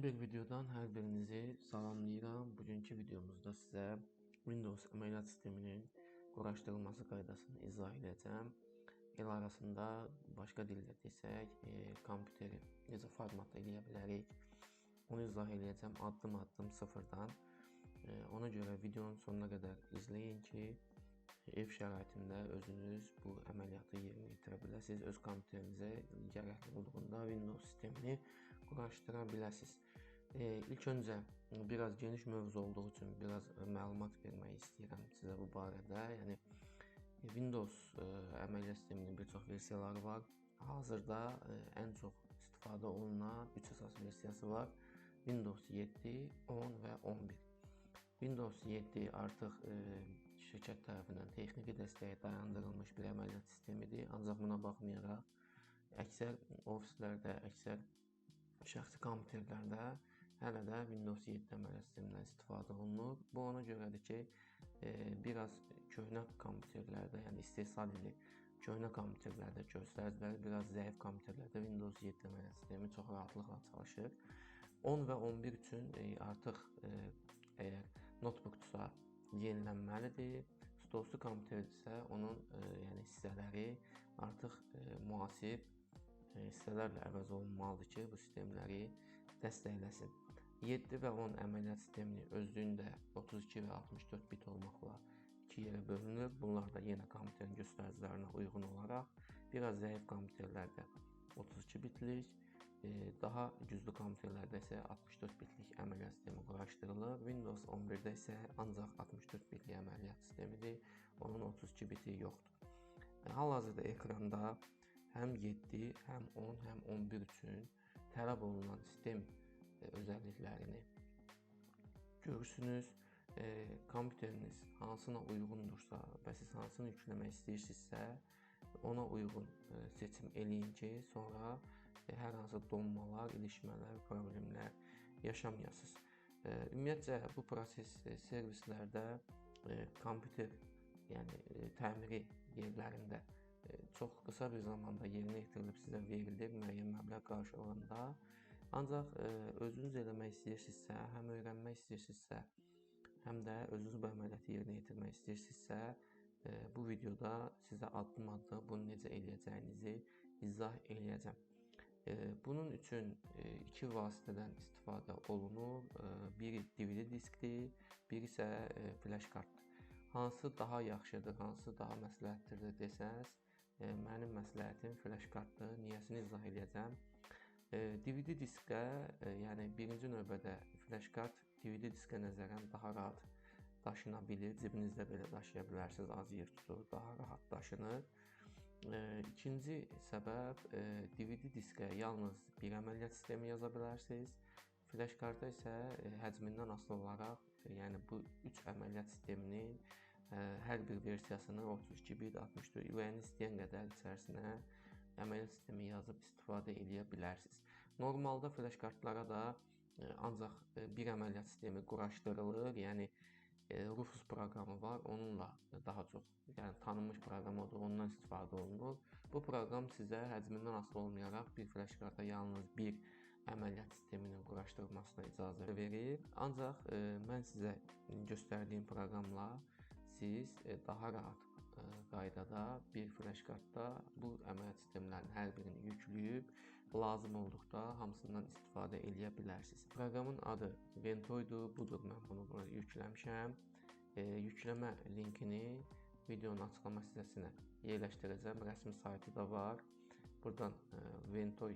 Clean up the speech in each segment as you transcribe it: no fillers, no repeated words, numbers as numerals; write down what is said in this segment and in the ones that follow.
bir videodan hər birinizi salamlayıram. Bugünkü videomuzda sizə Windows əməliyyat sisteminin quraşdırılması qaydasını izah edəcəm. El arasında başqa dildə desək, kompüteri necə format edə bilərik, onu izah edəcəm addım-addım sıfırdan. Ona görə videonun sonuna qədər izləyin ki, ev şəraitində özünüz bu əməliyyatı yerinə yetirə biləsiniz. Öz kompüterinizə gərəkli olduğunda Windows sistemini quraşdıra biləsiniz. İlk öncə biraz geniş mövzu olduğu üçün biraz məlumat vermək istəyirəm sizə bu barədə. Yəni Windows əməliyyat sisteminin bir çox versiyaları var. Hazırda ən çox istifadə olunan 3 əsas versiyası var. Windows 7, 10 və 11. Windows 7 artıq şirkət tərəfindən texniki dəstəyə dayandırılmış bir əməliyyat sistemidir. Ancaq buna baxmayaraq, əksər ofislərdə, əksər şəxsi kompüterlərdə hələ də Windows 7 əməliyyat sistemindən istifadə olunur. Bu ona görədir ki, biraz köhnə kompüterlərdə, yəni istehsal ili köhnə kompüterlərdə göstəriciləri biraz zəif kompüterlərdə Windows 7 əməliyyat sistemi çox rahatlıqla çalışır. 10 və 11 üçün artıq əgər notebookdursa yenilənməlidir. Stolsuz kompüterdirsə onun yəni hissələri artıq müasir hissələrlə əvəz olunmalıdır ki, bu sistemləri dəstəkləsin. 7 və 10 əməliyyat sistemini özlüyündə 32 və 64 bit olmaqla iki yerə bölünür. Bunlar da yenə kompüterin göstəricilərinə uyğun olaraq biraz zəif kompüterlərdə 32 bitlik, daha güclü kompüterlərdə isə 64 bitlik əməliyyat sistemi quraşdırılır. Windows 11-də isə ancaq 64 bitlik əməliyyat sistemidir. Onun 32 biti yoxdur. Hal-hazırda ekranda həm 7, həm 10, həm 11 üçün tələb olunan sistem özəlliklərini görürsünüz. Kompüteriniz hansına uyğundursa və siz hansını yükləmək istəyirsinizsə, ona uyğun seçim eləyin ki, sonra hər hansı donmalar, ilişmələr, problemlər yaşamayasınız. Ümumiyyətcə bu proses servislərdə kompüter, yəni təmiri yerlərində çox qısa bir zamanda yerinə yetirilib sizə verilir müəyyən məbləğ qarşılığında. Ancaq özünüz eləmək istəyirsinizsə, həm öyrənmək istəyirsinizsə, həm də özünüz bu əməliyyatı yerinə yetirmək istəyirsinizsə, bu videoda sizə addım-addım bunu necə eləyəcəyinizi izah eləyəcəm. Bunun üçün iki vasitədən istifadə olunur. Biri DVD diskdir, biri isə flash kartdır. Hansı daha yaxşıdır, hansı daha məsləhətlidir desəz, mənim məsləhətim flash kartdır. Niyəsini izah eləyəcəm. DVD diskə, yəni birinci növbədə flash kart DVD diskə nəzərən daha rahat daşına bilir. Cibinizdə belə daşıya bilərsiniz, az yer tutur, daha rahat daşınır. İkinci səbəb, DVD diskə yalnız bir əməliyyat sistemi yaza bilərsiniz. Flash karta isə həcmindən asılı olaraq, yəni bu 3 əməliyyat sisteminin hər bir versiyasını 32 bit, 64 ürəyiniz istəyən qədər içərisinə əməliyyat sistemi yazıb istifadə edə bilərsiniz. Normalda flash kartlara da ancaq bir əməliyyat sistemi quraşdırılır. Yəni Rufus proqramı var, onunla daha çox, yəni tanınmış proqram odur, ondan istifadə olunur. Bu proqram sizə həcmindən asılı olmayaraq bir flash karta yalnız bir əməliyyat sisteminin quraşdırılmasına icazə verir. Ancaq mən sizə göstərdiyim proqramla siz daha rahat qaydada bir flash kartda bu əməliyyat sistemlərinin hər birini yükləyib lazım olduqda hamısından istifadə edə bilərsiniz. Proqramın adı Ventoydur, budur, mən bunu bura yükləmişəm. Yükləmə linkini videonun açıqlama hissəsinə yerləşdirəcəm. Rəsmi saytı da var. Buradan Ventoy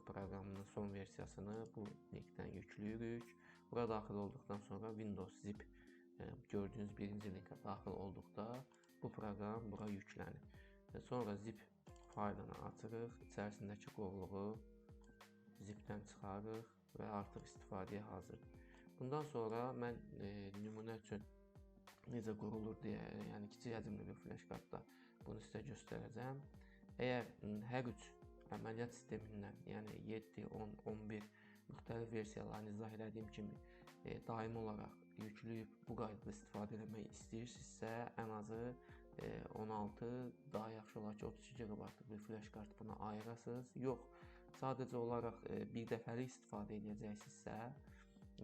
proqramının son versiyasını bu linkdən yükləyirik. Bura daxil olduqdan sonra Windows Zip gördüyünüz birinci linkə daxil olduqda bu proqram bura yüklənir. Sonra zip faylını açırıq, içərisindəki qovluğu zipdən çıxarırıq və artıq istifadəyə hazırdır. Bundan sonra mən nümunə üçün necə qurulur deyə, yəni kiçik həcmli bir flash kartda bunu sizə göstərəcəm. Əgər hər üç əməliyyat sistemindən, yəni 7, 10, 11 müxtəlif versiyalarını izah etdiyim kimi daimi olaraq yükləyib bu qaydada istifadə etmək istəyirsinizsə, ən azı 16, daha yaxşı olar ki 32 GB bir flash kart buna ayırasınız. Yox, sadəcə olaraq bir dəfəlik istifadə edəcəksinizsə,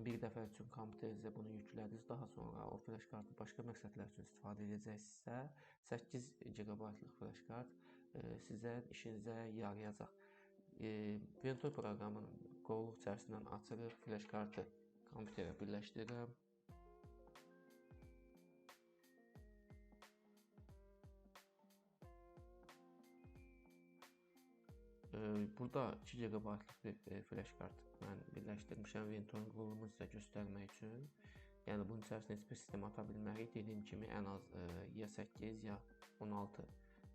bir dəfə üçün kompüterinizə bunu yüklədiniz, daha sonra o flash kartı başqa məqsədlər üçün istifadə edəcəksinizsə, 8 GB-lıq flash kart sizə işinizə yarayacaq. Ventoy proqramının qovluq içərisindən açırıq, flash kartı kompüterə birləşdirirəm. Burada 2 GB-lıq bir flash kart mən birləşdirmişəm Ventoyun qurulumunu sizə göstərmək üçün. Yəni bunun içərisinə heç bir sistem ata bilmərik. Dediyim kimi ən az ya 8 ya 16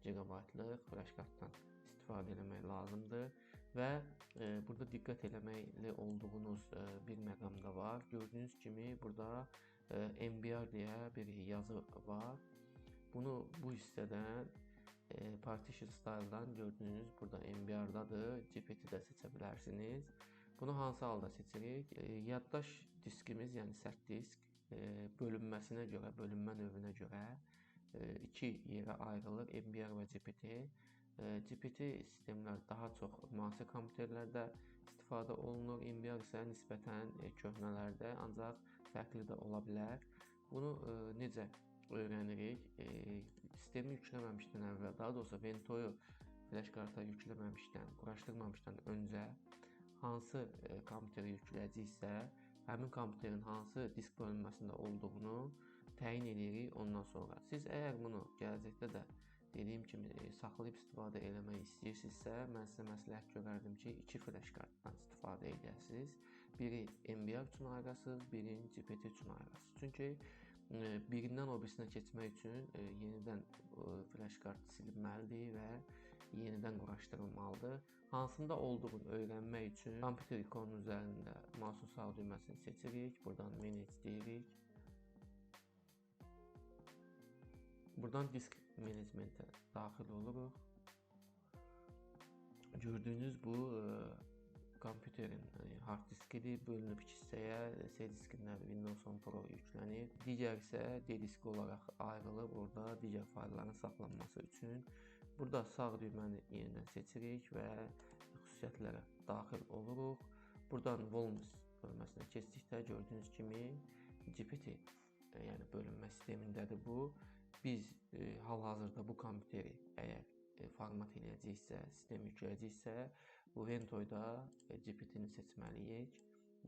GB-lıq flash kartdan istifadə etmək lazımdır və burada diqqət etməli olduğunuz bir məqam da var. Gördüyünüz kimi burada MBR deyə bir yazı var. Bunu bu hissədən Partition Style'dan gördüyünüz burada MBR-dadır. GPT də seçə bilərsiniz. Bunu hansı halda seçirik? Yaddaş diskimiz, yəni sərt disk bölünməsinə görə, bölünmə növünə görə iki yerə ayrılır, MBR və GPT. GPT sistemlər daha çox müasir kompüterlərdə istifadə olunur. MBR isə nisbətən köhnələrdə, ancaq fərqli də ola bilər. Bunu necə öyrənirik? Sistemi yükləməmişdən əvvəl, daha doğrusu Ventoyu flash karta yükləməmişdən, quraşdırmamışdan öncə hansı kompüterə yükləyəcəksə, həmin kompüterin hansı disk bölünməsində olduğunu təyin edirik ondan sonra. Siz əgər bunu gələcəkdə də dediyim kimi saxlayıb istifadə eləmək istəyirsinizsə, mən sizə məsləhət görərdim ki, 2 flash kartdan istifadə edəsiniz. Biri MBR üçün ayırasınız, birini GPT üçün ayırasınız. Çünki birindən o birisinə keçmək üçün yenidən flash kart silinməlidir və yenidən quraşdırılmalıdır. Hansında olduğunu öyrənmək üçün kompüter ikonunun üzərində mouse'un sağ düyməsini seçirik. Buradan Manage deyirik. Buradan disk menecmentə daxil oluruq. Gördüyünüz bu kompüterin hard diskidir, bölünüb 2 hissəyə, C diskindən Windows 10 Pro yüklənir. Digər isə D diski olaraq ayrılıb, orada digər faylların saxlanması üçün. Burada sağ düyməni yenidən seçirik və xüsusiyyətlərə daxil oluruq. Buradan Volumes bölməsinə keçdikdə gördüyünüz kimi GPT, yəni bölünmə sistemindədir bu. Biz hal-hazırda bu kompüteri əgər format eləyəcəksə, sistem yükləyəcəksə, bu Ventoyda GPT-ni seçməliyik.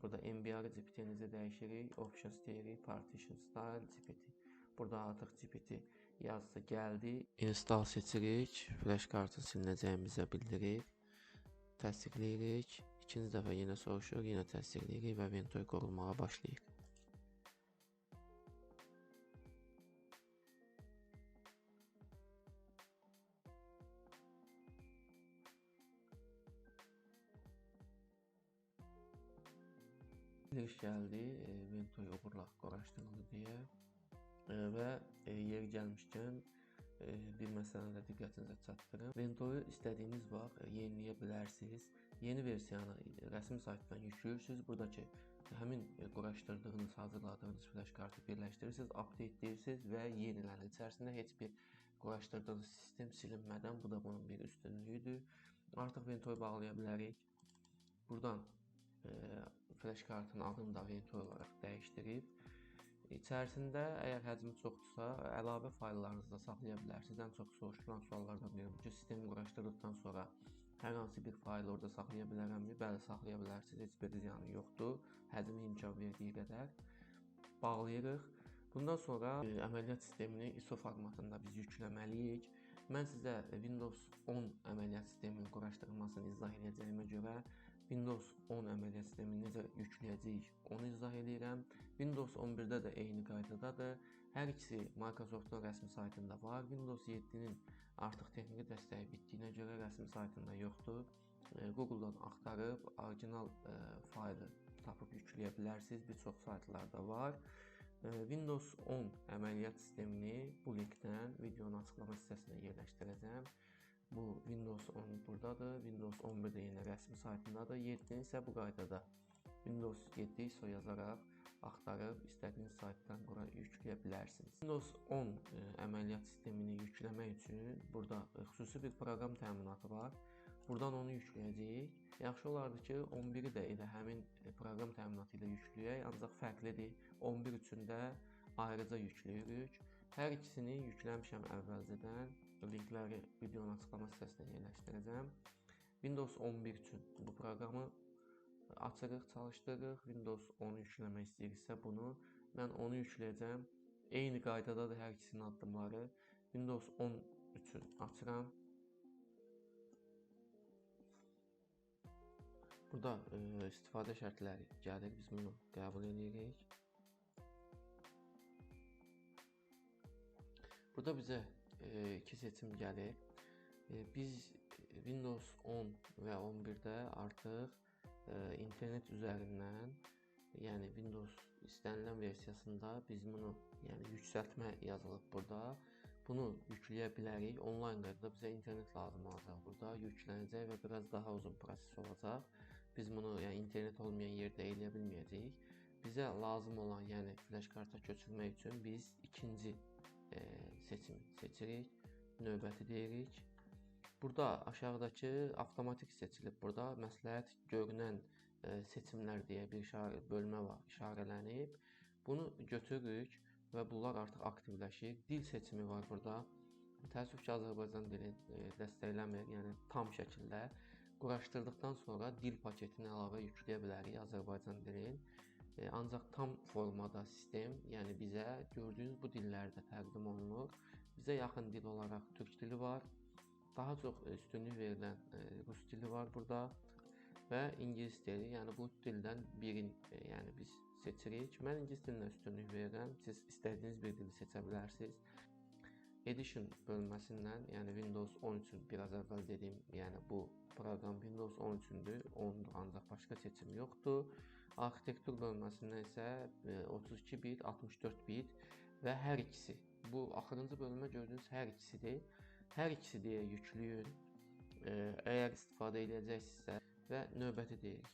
Burada MBR GPT-nizi dəyişirik, Options deyirik, Partition Style GPT. Burada artıq GPT yazısı gəldi. Install seçirik, flash kartın silinəcəyimizə bildirir. Təsdiqləyirik. İkinci dəfə yenə soruşur, yenə təsdiqləyirik və Ventoy qurulmağa başlayır. Giriş gəldi, Ventoy uğurla quraşdırıldı deyə və yeri gəlmişkən bir məsələni də diqqətinizə çatdırım. Ventoyu istədiyiniz vaxt yeniləyə bilərsiniz. Yeni versiyanı rəsmi saytdan yükləyirsiniz. Buradakı həmin quraşdırdığınız, hazırladığınız flash kartı birləşdirirsiniz, update deyirsiniz və yenilənir. İçərisində heç bir quraşdırdığınız sistem silinmədən, bu da bunun bir üstünlüyüdür. Artıq Ventoyu bağlaya bilərik. Buradan flash kartın adını da Ventoy olaraq dəyişdirib İçərisində əgər həcmi çoxdursa, əlavə fayllarınızı da saxlaya bilərsiniz. Ən çox soruşulan suallardan biri bu ki, sistemi quraşdırdıqdan sonra hər hansı bir faylı orada saxlaya bilərəmmi? Bəli, saxlaya bilərsiniz. Heç bir ziyanı yoxdur. Həcmi imkan verdiyi qədər bağlayırıq. Bundan sonra əməliyyat sistemini ISO formatında biz yükləməliyik. Mən sizə Windows 10 əməliyyat sisteminin quraşdırılmasını izah edəcəyimə görə Windows 10 əməliyyat sistemini necə yükləyəcəyik, onu izah edirəm. Windows 11-də də eyni qaydadadır. Hər ikisi Microsoftun rəsmi saytında var. Windows 7-nin artıq texniki dəstəyi bitdiyinə görə rəsmi saytında yoxdur. Google-dan axtarıb orijinal faylı tapıb yükləyə bilərsiniz. Bir çox saytlarda var. Windows 10 əməliyyat sistemini bu linkdən videonun açıqlama hissəsinə yerləşdirəcəm. Bu Windows 10 buradadır. Windows 11 də yenə rəsmi saytındadır. 7-ni isə bu qaydada Windows 7 ISO yazaraq axtarıb istədiyiniz saytdan bura yükləyə bilərsiniz. Windows 10 əməliyyat sistemini yükləmək üçün burada xüsusi bir proqram təminatı var. Buradan onu yükləyəcəyik. Yaxşı olardı ki, 11-i də elə həmin proqram təminatı ilə yükləyək, ancaq fərqlidir. 11 üçün də ayrıca yükləyirik. Hər ikisini yükləmişəm əvvəlcədən. Linkləri videonun açıqlama hissəsinə yerləşdirəcəm. Windows 11 üçün bu proqramı açırıq, çalışdırırıq. Windows 10-u yükləmək istəyiriksə bunu mən onu yükləyəcəm. Eyni qaydadadır hər ikisinin addımları. Windows 10 üçün açıram. Burada istifadə şərtləri gəlir, biz bunu qəbul edirik. Burada bizə iki seçim gəlir. Biz Windows 10 və 11-də artıq internet üzərindən, yəni Windows istənilən versiyasında biz bunu, yəni yüksəltmə yazılıb burada. Bunu yükləyə bilərik. Onlayn qaydada bizə internet lazım olacaq. Burada yüklənəcək və biraz daha uzun proses olacaq. Biz bunu, yəni internet olmayan yerdə eləyə bilməyəcəyik. Bizə lazım olan, yəni flash karta köçürmək üçün biz ikinci seçimi seçirik. Növbəti deyirik. Burada aşağıdakı avtomatik seçilib. Burada məsləhət görünən seçimlər deyə bir bölmə var, işarələnib. Bunu götürürük və bunlar artıq aktivləşir. Dil seçimi var burada. Təəssüf ki, Azərbaycan dili dəstəkləmir, yəni tam şəkildə. Quraşdırdıqdan sonra dil paketini əlavə yükləyə bilərik Azərbaycan dilin. Ancaq tam formada sistem, yəni bizə gördüyünüz bu dillərdə təqdim olunur. Bizə yaxın dil olaraq türk dili var. Daha çox üstünlük verilən rus dili var burada və ingilis dili. Yəni bu dildən birini yəni biz seçirik. Mən ingilis dilinə üstünlük verirəm. Siz istədiyiniz bir dili seçə bilərsiniz. Edition bölməsindən, yəni Windows 10 üçün biraz əvvəl dediyim, yəni bu proqram Windows 10 üçündür, 10'dur, ancaq başqa seçim yoxdur. Arxitektur bölməsindən isə 32 bit, 64 bit və hər ikisi. Bu axırıncı bölmə gördüyünüz hər ikisidir. Hər ikisi deyə yükləyin. Əgər istifadə edəcəksinizsə və növbəti deyirik.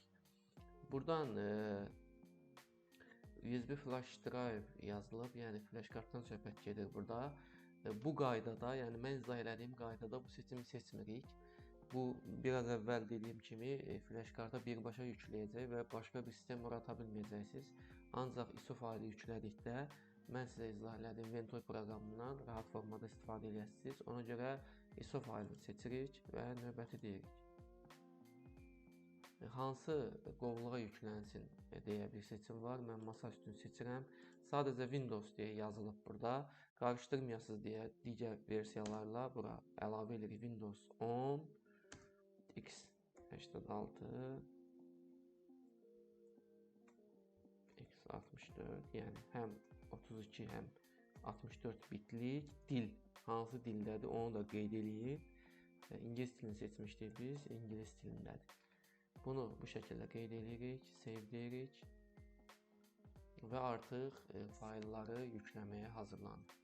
Buradan USB flash drive yazılıb, yəni flash kartdan söhbət gedir burada. Bu qaydada, yəni mən izah elədiyim qaydada bu seçimi seçmirik. Bu biraz əvvəl dediyim kimi flash karta birbaşa yükləyəcək və başqa bir sistem yarata bilməyəcəksiniz. Ancaq ISO faylı yüklədikdə mən sizə izah elədiyim Ventoy proqramından rahat formada istifadə edəcəksiniz. Ona görə ISO faylını seçirik və növbəti deyirik. Hansı qovluğa yüklənsin deyə bir seçim var. Mən masa üstünü seçirəm. Sadəcə Windows deyə yazılıb burada. Qarışdırmayasınız deyə digər versiyalarla bura əlavə edirik. Windows 10 x86 x64, yəni həm 32 həm 64 bitlik dil hansı dildədir onu da qeyd edib. İngilis dilini seçmişdik biz, ingilis dilindədir. Bunu bu şəkildə qeyd edirik, save deyirik və artıq faylları yükləməyə hazırlanır.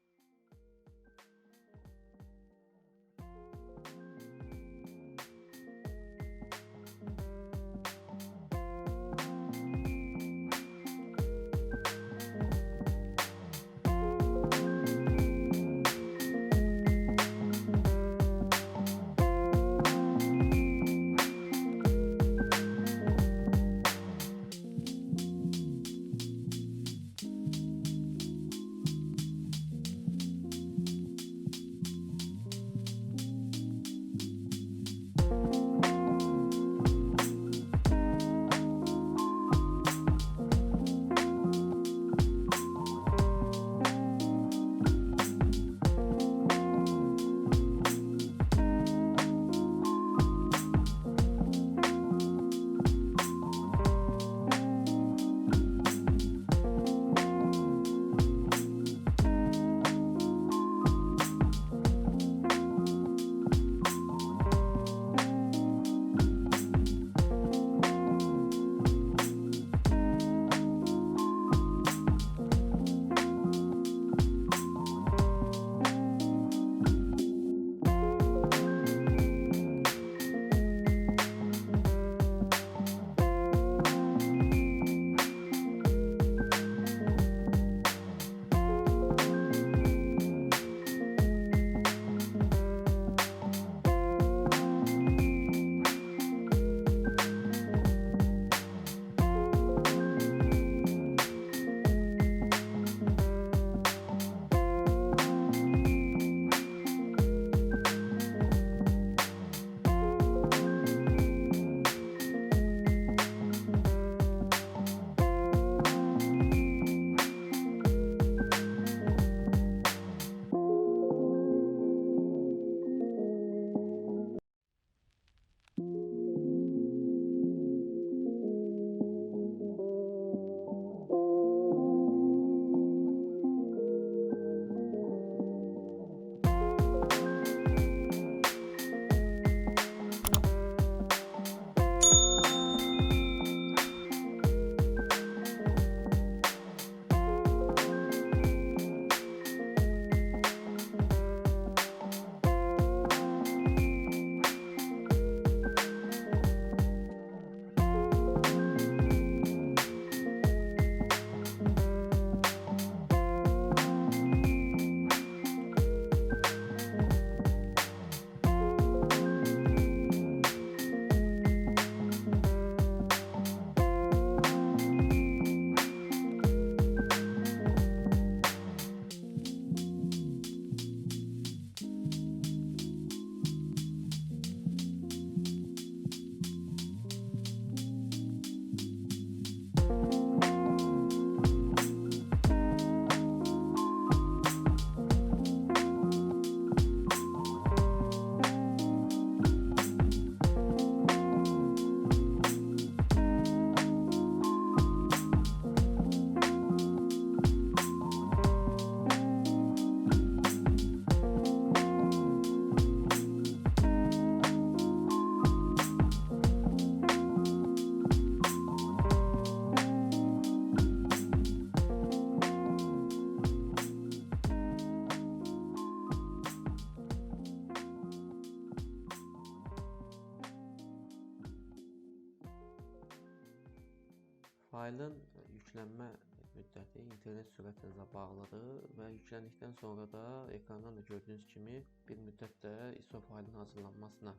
Faylın yüklənmə müddəti internet sürətinizə bağlıdır və yüklendikdən sonra da ekrandan da gördüyünüz kimi bir müddətdə ISO faylın hazırlanmasına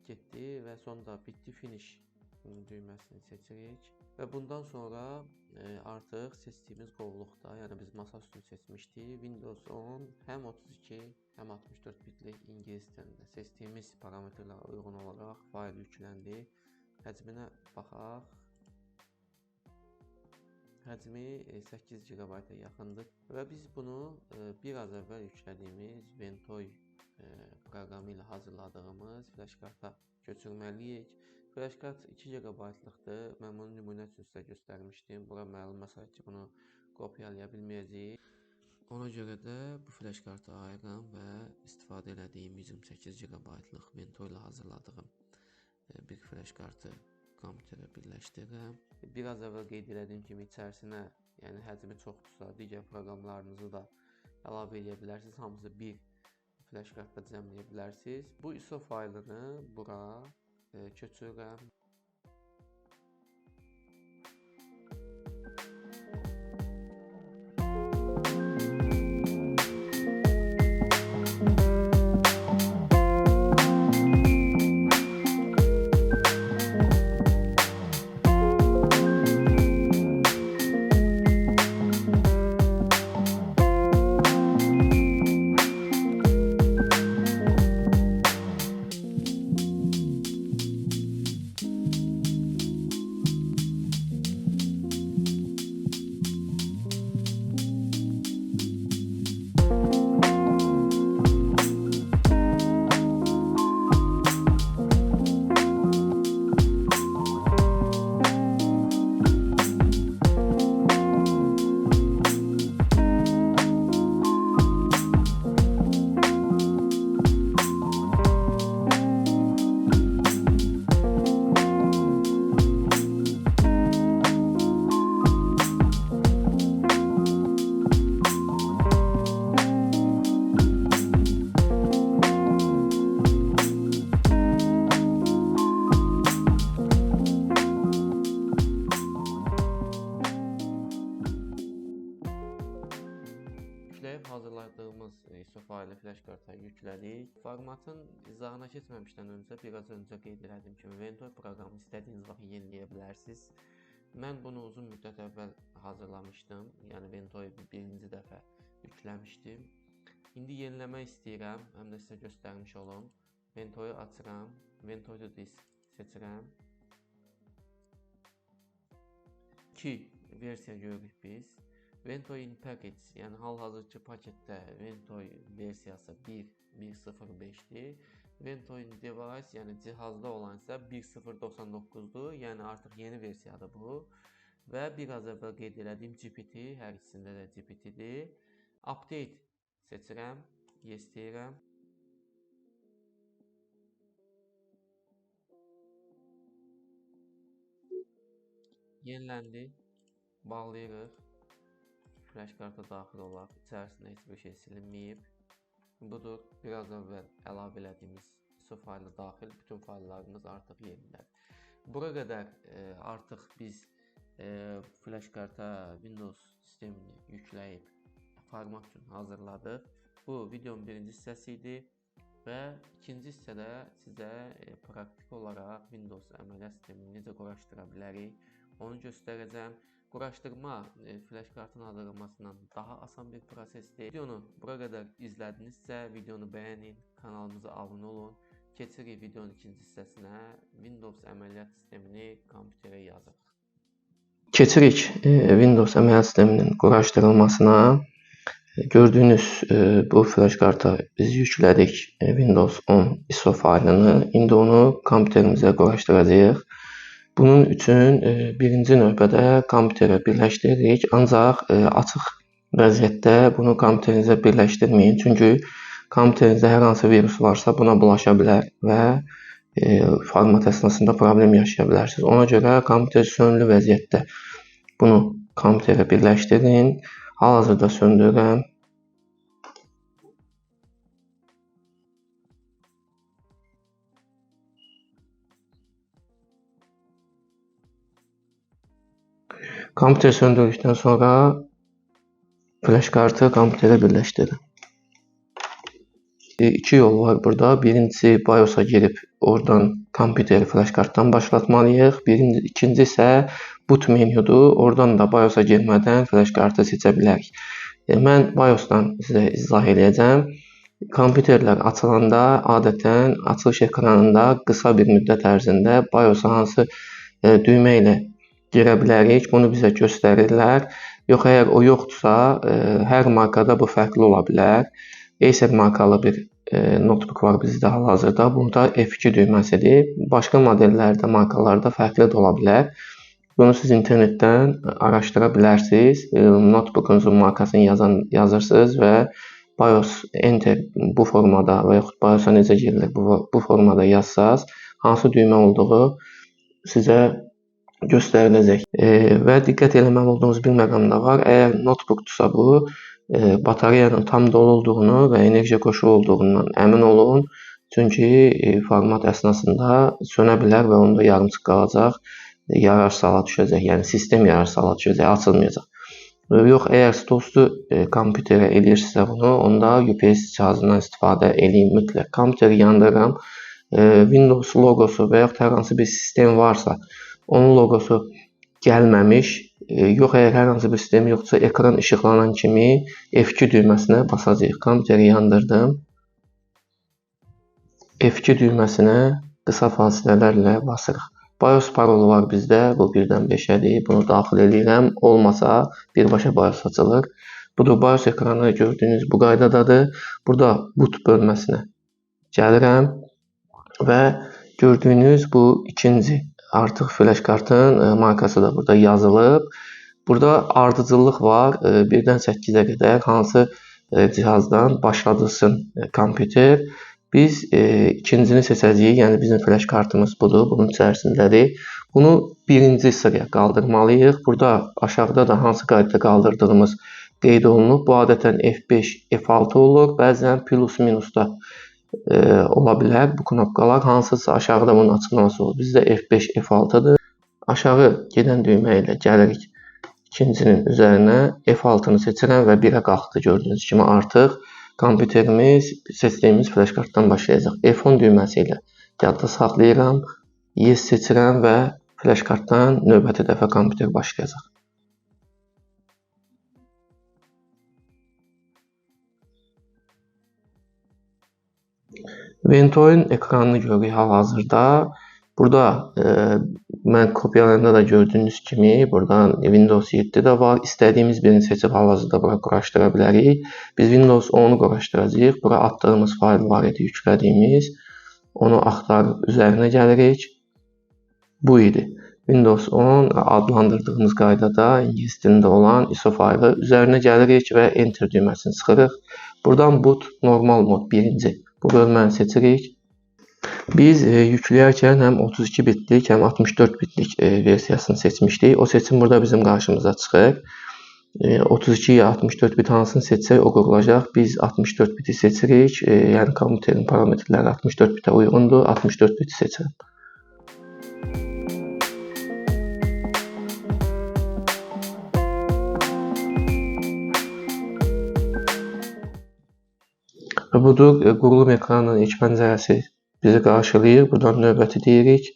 getdi və sonunda bitdi finish düyməsini seçirik və bundan sonra artıq seçdiyimiz qovluqda, yəni biz masa üstünü seçmişdik. Windows 10 həm 32, həm 64 bitlik ingilis dilində seçdiyimiz parametrlərə uyğun olaraq fayl yükləndi. Həcminə baxaq. Həcmi 8 GB-a yaxındır və biz bunu biraz əvvəl yüklədiyimiz Ventoy proqramı ilə hazırladığımız flash karta köçürməliyik. Flash kart 2 GB-lıqdır. Mən bunu nümunə üçün sizə göstərmişdim. Bura məlum məsələ ki, bunu kopyalaya bilməyəcəyik. Ona görə də bu flash kartı ayıram və istifadə etdiyim 128 GB-lıq Ventoy ilə hazırladığım bir flash kartı kompüterə birləşdirirəm. Biraz əvvəl qeyd etdiyim kimi içərisinə, yəni həcmi çoxdursa, digər proqramlarınızı da əlavə edə bilərsiniz. Hamısı bir flash kartda cəmləyə bilərsiniz. Bu ISO faylını bura köçürürəm. Hazırladığımız ISO faylı flash karta yüklədik. Formatın izahına keçməmişdən öncə biraz öncə qeyd etdiyim kimi Ventoy proqramını istədiyiniz vaxt yeniləyə bilərsiniz. Mən bunu uzun müddət əvvəl hazırlamışdım. Yəni Ventoy birinci dəfə yükləmişdim. İndi yeniləmək istəyirəm. Həm də sizə göstərmiş olum. Ventoyu açıram. Ventoy to disk seçirəm. 2 versiya görürük biz. Ventoy in package, yəni hal-hazırki paketdə Ventoy versiyası 1.1.05-dir. Ventoy in device, yəni cihazda olan isə 1.0.99-dur. Yəni artıq yeni versiyadır bu. Və biraz əvvəl qeyd etdiyim GPT, hər ikisində də GPT-dir. Update seçirəm, yes deyirəm. Yeniləndi. Bağlayırıq. Flash karta daxil olaraq içərisində heç bir şey silinməyib. Budur, biraz əvvəl əlavə etdiyimiz ISO faylı daxil, bütün fayllarımız artıq yerindədir. Bura qədər artıq biz flash karta Windows sistemini yükləyib format üçün hazırladıq. Bu videonun birinci hissəsi idi və ikinci hissədə sizə praktik olaraq Windows əməliyyat sistemini necə quraşdıra bilərik, onu göstərəcəm. Quraşdırma flash kartın hazırlanmasından daha asan bir prosesdir. Videonu bura qədər izlədinizsə, videonu bəyənin, kanalımıza abunə olun. Keçirik videonun ikinci hissəsinə, Windows əməliyyat sistemini kompüterə yazırıq. Keçirik Windows əməliyyat sisteminin quraşdırılmasına. Gördüyünüz bu flash karta biz yüklədik Windows 10 ISO faylını. İndi onu kompüterimizə quraşdıracağıq. Bunun üçün birinci növbədə kompüterə birləşdiririk. Ancaq açıq vəziyyətdə bunu kompüterinizə birləşdirməyin. Çünki kompüterinizdə hər hansı virus varsa buna bulaşa bilər və format əsnasında problem yaşaya bilərsiniz. Ona görə kompüter sönülü vəziyyətdə bunu kompüterə birləşdirin. Hal-hazırda söndürürəm. Kompüter söndürdükdən sonra flash kartı kompüterə birləşdirin. İki yol var burada. Birincisi BIOS'a girib oradan kompüteri flash kartdan başlatmalıyıq. İkinci isə boot menyudur. Oradan da BIOS'a girmədən flash kartı seçə bilərik. Mən BIOS'dan sizə izah edəcəm. Kompüterlər açılanda adətən açılış ekranında qısa bir müddət ərzində BIOS'a hansı düymə ilə girə bilərik, bunu bizə göstərirlər. Yox, əgər o yoxdursa, hər markada bu fərqli ola bilər. Acer markalı bir notebook var bizdə hal-hazırda. Burada F2 düyməsidir. Başqa modellərdə, markalarda fərqli də ola bilər. Bunu siz internetdən araşdıra bilərsiniz. Notebookunuzun markasını yazırsınız və BIOS Enter bu formada və yaxud BIOS'a necə girilir bu formada yazsaz, hansı düymə olduğu sizə göstəriləcək. Və diqqət eləməli olduğunuz bir məqam da var. Əgər notebookdursa bu, batareyanın tam dolu olduğunu və enerji qoşulu olduğundan əmin olun. Çünki format əsnasında sönə bilər və onda yarımçıq qalacaq, yararsız hala düşəcək. Yəni sistem yararsız hala düşəcək, açılmayacaq. Yox, əgər stolüstü kompüterə eləyirsinizsə bunu, onda UPS cihazından istifadə eləyin mütləq. Kompüteri yandırıram, Windows logosu və yaxud hər hansı bir sistem varsa, onun logosu gəlməmiş, yox, əgər hər hansı bir sistem yoxdursa, ekran işıqlanan kimi F2 düyməsinə basacağıq. Kompüteri yandırdım. F2 düyməsinə qısa fasilələrlə basırıq. BIOS parolu var bizdə, bu 1-dən 5-ədir. Bunu daxil edirəm. Olmasa birbaşa BIOS açılır. Budur, BIOS ekranı gördüyünüz bu qaydadadır. Burada boot bölməsinə gəlirəm və gördüyünüz bu ikinci artıq flash kartın markası da burada yazılıb. Burada ardıcıllıq var. 1-dən 8-ə qədər hansı cihazdan başladılsın kompüter. Biz ikincini seçəcəyik, yəni bizim flash kartımız budur, bunun içərisindədir. Bunu birinci sıraya qaldırmalıyıq. Burada aşağıda da hansı qaydada qaldırdığımız qeyd olunub. Bu adətən F5, F6 olur, bəzən plus minusda ola bilər bu knopkalar. Hansısa aşağıda bunun açıqlaması olur. Bizdə F5, F6'dır. Aşağı gedən düymə ilə gəlirik ikincinin üzərinə. F6'nı seçirəm və 1-ə qalxdı gördüyünüz kimi artıq. Kompüterimiz seçdiyimiz flash kartdan başlayacaq. F10 düyməsi ilə yadda saxlayıram. Yes seçirəm və flash kartdan növbəti dəfə kompüter başlayacaq. Vento'nun ekranını görürük hal-hazırda. Burada mən kopyalayanda da gördüyünüz kimi buradan Windows 7 də var. İstədiyimiz birini seçib hal-hazırda bura quraşdıra bilərik. Biz Windows 10'u quraşdıracağıq. Bura atdığımız fayl var idi, yüklədiyimiz. Onu axtarıb üzərinə gəlirik. Bu idi. Windows 10 adlandırdığımız qaydada ingilis dilində olan ISO faylı üzərinə gəlirik və Enter düyməsini sıxırıq. Buradan boot normal mod birinci. Bu bölməni seçirik. Biz yükləyərkən həm 32 bitlik, həm 64 bitlik versiyasını seçmişdik. O seçim burada bizim qarşımıza çıxır. 32 ya 64 bit hansını seçsək o qurulacaq. Biz 64 biti seçirik. Yəni kompüterin parametrləri 64 bitə uyğundur. 64 biti seçirəm. Budur, qurulum ekranının ilk pəncərəsi bizi qarşılayır. Buradan növbəti deyirik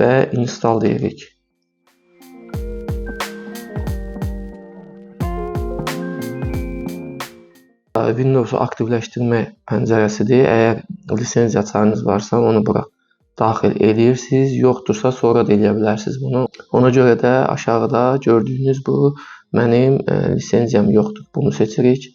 və install deyirik. Windows'u aktivləşdirmə pəncərəsidir. Əgər lisenziya açarınız varsa onu bura daxil edirsiniz. Yoxdursa sonra da eləyə bilərsiniz bunu. Ona görə də aşağıda gördüyünüz bu mənim lisenziyam yoxdur. Bunu seçirik.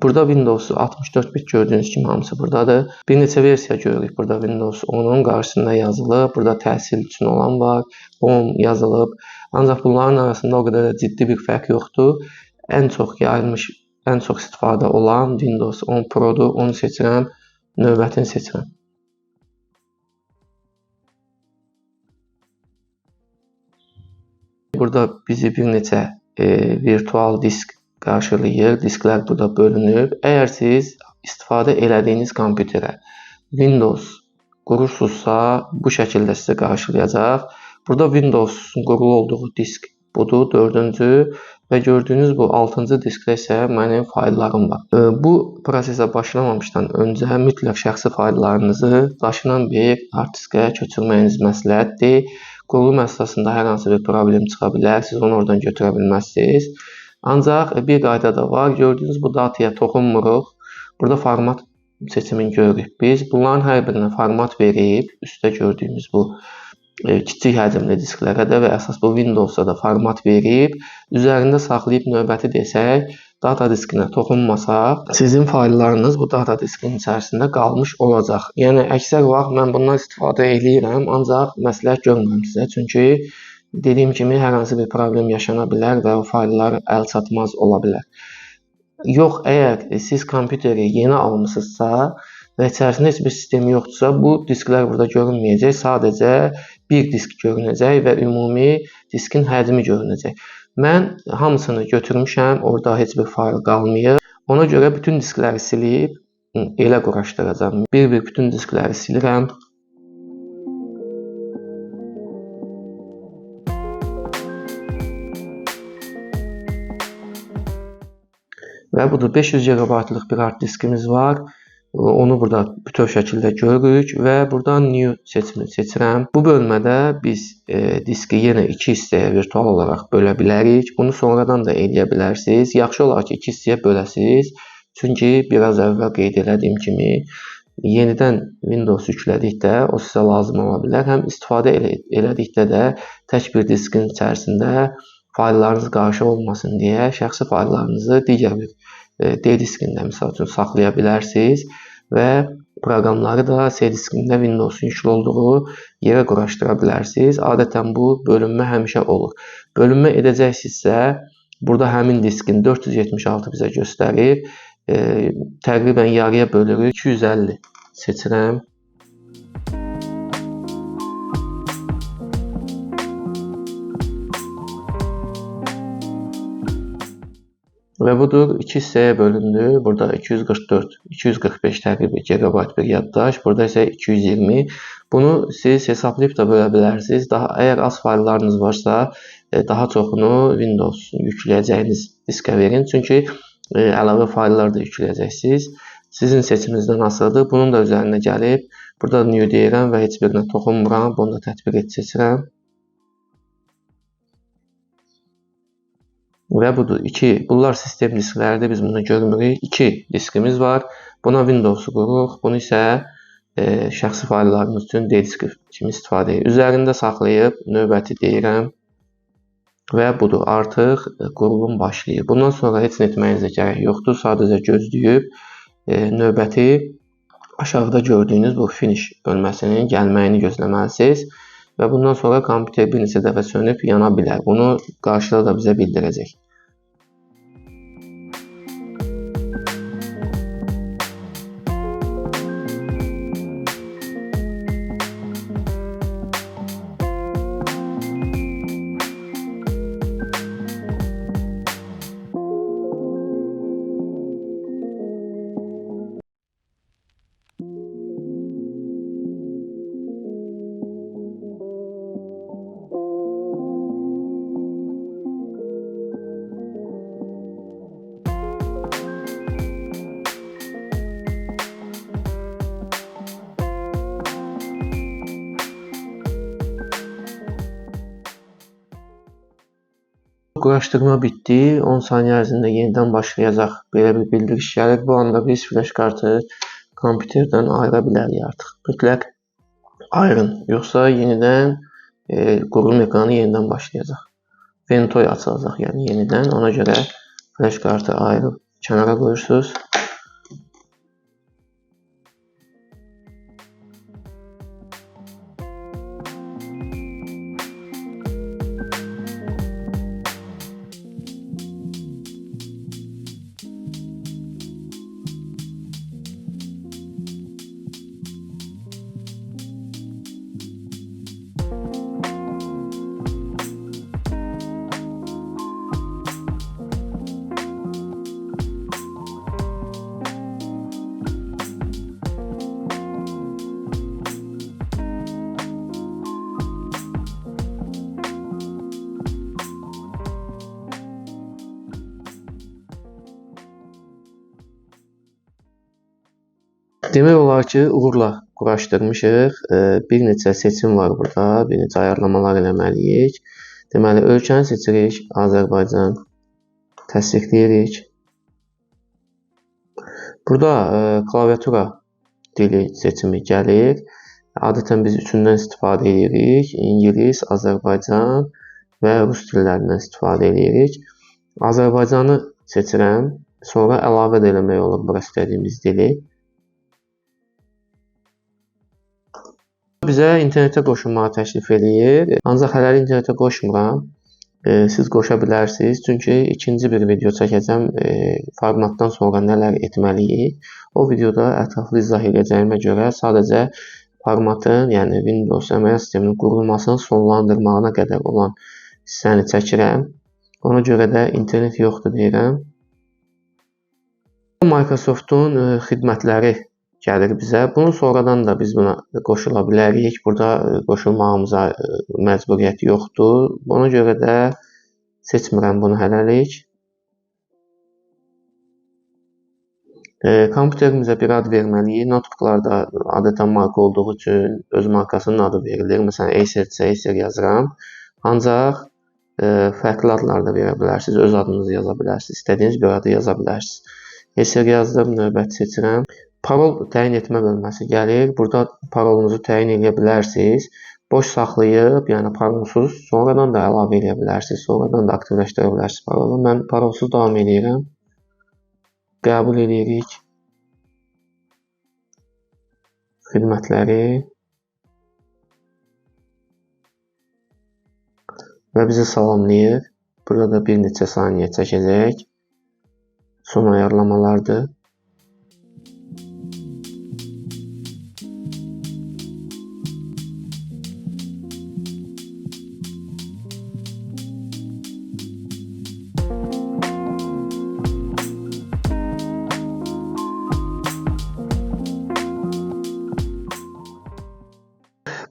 Burada Windows 64 bit gördüyünüz kimi hamısı buradadır. Bir neçə versiya görürük. Burada Windows 10'un qarşısında yazılıb. Burada təhsil üçün olan var. Home yazılıb. Ancaq bunların arasında o qədər ciddi bir fərq yoxdur. Ən çox yayılmış, ən çox istifadə olan Windows 10 Pro'dur. Onu seçirəm. Növbətini seçirəm. Burada bizi bir neçə virtual disk qarşılayır. Disklər burada bölünüb. Əgər siz istifadə elədiyiniz kompüterə Windows qurursunuzsa bu şəkildə sizə qarşılayacaq. Burada Windows'un qurulu olduğu disk budur, 4-cü və gördüyünüz bu 6-cı diskdə isə mənim fayllarım var. Bu prosesə başlamamışdan öncə mütləq şəxsi fayllarınızı daşınan bir hard diskə köçürməyiniz məsləhətdir. Qurulum əsnasında hər hansı bir problem çıxa bilər, siz onu oradan götürə bilməzsiniz. Ancaq bir qayda da var, gördüyünüz bu dataya toxunmuruq. Burada format seçimini görürük biz. Bunların hər birinə format verib, üstdə gördüyümüz bu kiçik həcmli disklərə də və əsas bu Windows'a da format verib, üzərində saxlayıb növbəti desək, data diskinə toxunmasaq, sizin fayllarınız bu data diskinin içərisində qalmış olacaq. Yəni, əksər vaxt mən bundan istifadə edirəm, ancaq məsləhət görmürəm sizə. Çünki dediyim kimi, hər hansı bir problem yaşana bilər və o fayllar əlçatmaz ola bilər. Yox, əgər siz kompüteri yeni almışsınızsa və içərisində heç bir sistem yoxdursa, bu disklər burada görünməyəcək, sadəcə bir disk görünəcək və ümumi diskin həcmi görünəcək. Mən hamısını götürmüşəm, orada heç bir fayl qalmayıb. Ona görə bütün diskləri silib elə quraşdıracağam. Bir-bir bütün diskləri silirəm. Və budur, 500 GB-lıq bir hard diskimiz var. Onu burada bütöv şəkildə görürük və buradan New seçimini seçirəm. Bu bölmədə biz diski yenə 2 hissəyə virtual olaraq bölə bilərik. Bunu sonradan da eləyə bilərsiniz. Yaxşı olar ki, 2 hissəyə böləsiniz. Çünki biraz əvvəl qeyd elədiyim kimi, yenidən Windows yüklədikdə o sizə lazım ola bilər. Həm istifadə elədikdə də tək bir diskin içərisində fayllarınız qarşı olmasın deyə şəxsi fayllarınızı digər bir D diskində misal üçün saxlaya bilərsiniz və proqramları da C diskində Windows'un yüklü olduğu yerə quraşdıra bilərsiniz. Adətən bu bölünmə həmişə olur. Bölünmə edəcəksinizsə, burada həmin diskin 476 bizə göstərir. Təqribən yarıya bölürük. 250 seçirəm. Və budur, 2 hissəyə bölündü. Burada 244, 245 təqribi GB bir yaddaş, burada isə 220. Bunu siz hesablayıb da bölə bilərsiniz. Əgər az fayllarınız varsa, daha çoxunu Windows yükləyəcəyiniz diskə verin. Çünki əlavə fayllar da yükləyəcəksiniz. Sizin seçiminizdən asılıdır. Bunun da üzərinə gəlib, burada New deyirəm və heç birinə toxunmuram. Bunu da tətbiq et seçirəm. Və budur, bunlar sistem diskləridir, biz bunu görmürük. 2 diskimiz var. Buna Windows'u qururuq. Bunu isə şəxsi fayllarımız üçün D diski kimi istifadə edirik. Üzərində saxlayıb növbəti deyirəm. Və budur, artıq qurulum başlayır. Bundan sonra heç nə etməyinizə gərək yoxdur. Sadəcə gözləyib növbəti aşağıda gördüyünüz bu finish bölməsinin gəlməyini gözləməlisiniz. Və bundan sonra kompüter bir neçə dəfə sönüb yana bilər. Bunu qarşıda da bizə bildirəcək. Quraşdırma bitdi. 10 saniyə ərzində yenidən başlayacaq. Belə bir bildiriş gəlir. Bu anda biz flash kartı kompüterdən ayıra bilərik artıq. Mütləq ayırın. Yoxsa yenidən qurulum ekranı yenidən başlayacaq. Ventoy açılacaq, yəni yenidən. Ona görə flash kartı ayırıb kənara qoyursunuz. Demək olar ki, uğurla quraşdırmışıq. Bir neçə seçim var burada, bir neçə ayarlamalar eləməliyik. Deməli, ölkəni seçirik, Azərbaycan təsdiqləyirik. Burada klaviatura dili seçimi gəlir. Adətən biz üçündən istifadə edirik. İngilis, Azərbaycan və rus dillərindən istifadə edirik. Azərbaycanı seçirəm. Sonra əlavə də eləmək olur bura istədiyimiz dili. Bizə internetə qoşulmağı təklif edir. Ancaq hələlik internetə qoşmuram. Siz qoşa bilərsiniz. Çünki ikinci bir video çəkəcəm. Formatdan sonra nələr etməliyik. O videoda ətraflı izah edəcəyimə görə sadəcə formatın, yəni Windows əməliyyat sisteminin qurulmasının sonlandırmağına qədər olan hissəni çəkirəm. Ona görə də internet yoxdur deyirəm. Microsoft'un xidmətləri gəlir bizə. Bunun sonradan da biz buna qoşula bilərik. Burada qoşulmağımıza məcburiyyət yoxdur. Ona görə də seçmirəm bunu hələlik. Kompüterimizə bir ad verməliyik. Notebooklarda adətən marka olduğu üçün öz markasının adı verilir. Məsələn, Acer yazıram. Ancaq fərqli adlar da verə bilərsiniz. Öz adınızı yaza bilərsiniz. İstədiyiniz bir adı yaza bilərsiniz. Acer yazdım, növbəti seçirəm. Parol təyin etmə bölməsi gəlir. Burada parolunuzu təyin edə bilərsiniz. Boş saxlayıb, yəni parolsuz sonradan da əlavə edə bilərsiniz. Sonradan da aktivləşdirə bilərsiniz parolu. Mən parolsuz davam edirəm. Qəbul edirik. Xidmətləri. Və bizi salamlayır. Burada da bir neçə saniyə çəkəcək. Son ayarlamalardır.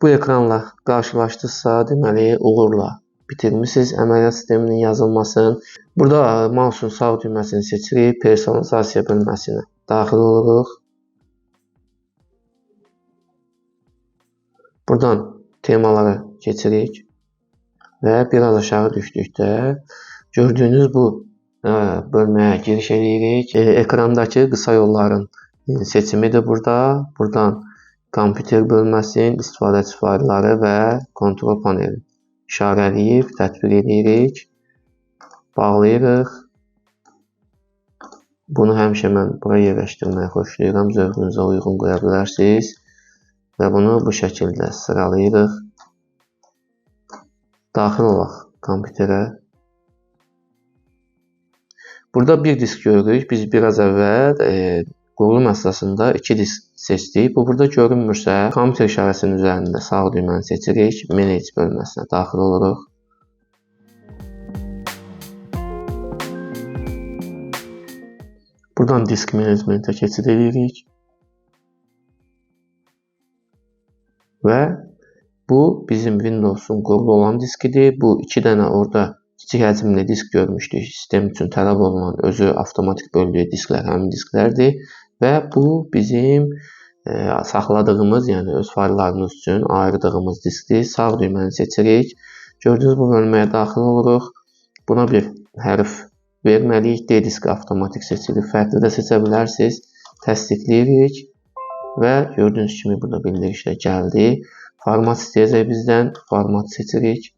Bu ekranla qarşılaşdıqsa, deməli, uğurla bitirmişsiniz əməliyyat sisteminin yazılmasını. Burada mouse'un sağ düyməsini seçirik, personalizasiya bölməsinə daxil oluruq. Buradan temalara keçirik və biraz aşağı düşdükdə gördüyünüz bu bölməyə giriş edirik. Ekrandakı qısa yolların seçimidir burada. Buradan kompüter bölməsinin istifadəçi faylları və kontrol paneli işarələyib tətbiq edirik. Bağlayırıq. Bunu həmişə mən bura yerləşdirməyi xoşlayıram. Zövqünüzə uyğun qoya bilərsiniz. Və bunu bu şəkildə sıralayırıq. Daxil olaq kompüterə. Burada bir disk görürük. Biz biraz əvvəl qurulum əsasında 2 disk seçdik. Bu burada görünmürsə, kompüter işarəsinin üzərində sağ düyməni seçirik. Manage bölməsinə daxil oluruq. Buradan disk menecmentə keçid edirik. Və bu bizim Windows'un qurulu olan diskidir. Bu 2 dənə orada kiçik həcmli disk görmüşdük. Sistem üçün tələb olunan özü avtomatik böldüyü disklər həmin disklərdir. Və bu bizim saxladığımız, yəni öz fayllarımız üçün ayırdığımız diskdir. Sağ düyməni seçirik. Gördüyünüz bu bölməyə daxil oluruq. Buna bir hərf verməliyik. D diski avtomatik seçilir. Fərqli də seçə bilərsiniz. Təsdiqləyirik. Və gördüyünüz kimi burada bildirişlə gəldi. Format istəyəcək bizdən. Format seçirik.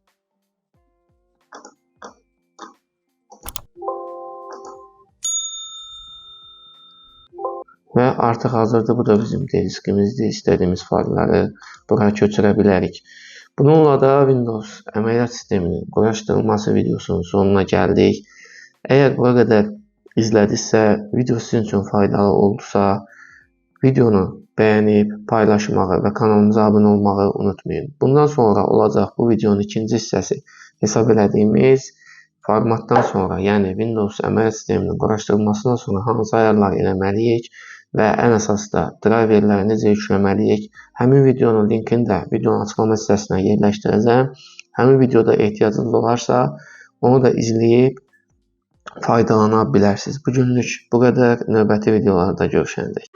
Və artıq hazırda bu da bizim diskimizdir. İstədiyimiz faylları buraya köçürə bilərik. Bununla da Windows əməliyyat sisteminin quraşdırılması videosunun sonuna gəldik. Əgər bura qədər izlədinizsə, video sizin üçün faydalı oldusa, videonu bəyənib, paylaşmağı və kanalımıza abunə olmağı unutmayın. Bundan sonra olacaq bu videonun ikinci hissəsi hesab elədiyimiz formatdan sonra, yəni Windows əməliyyat sisteminin quraşdırılmasından sonra hansı ayarlar eləməliyik və ən əsası da driverləri necə yükləməliyik. Həmin videonun linkini də videonun açıqlama hissəsinə yerləşdirəcəm. Həmin videoda ehtiyacınız olarsa, onu da izləyib faydalana bilərsiniz. Bu günlük bu qədər. Növbəti videolarda görüşəndək.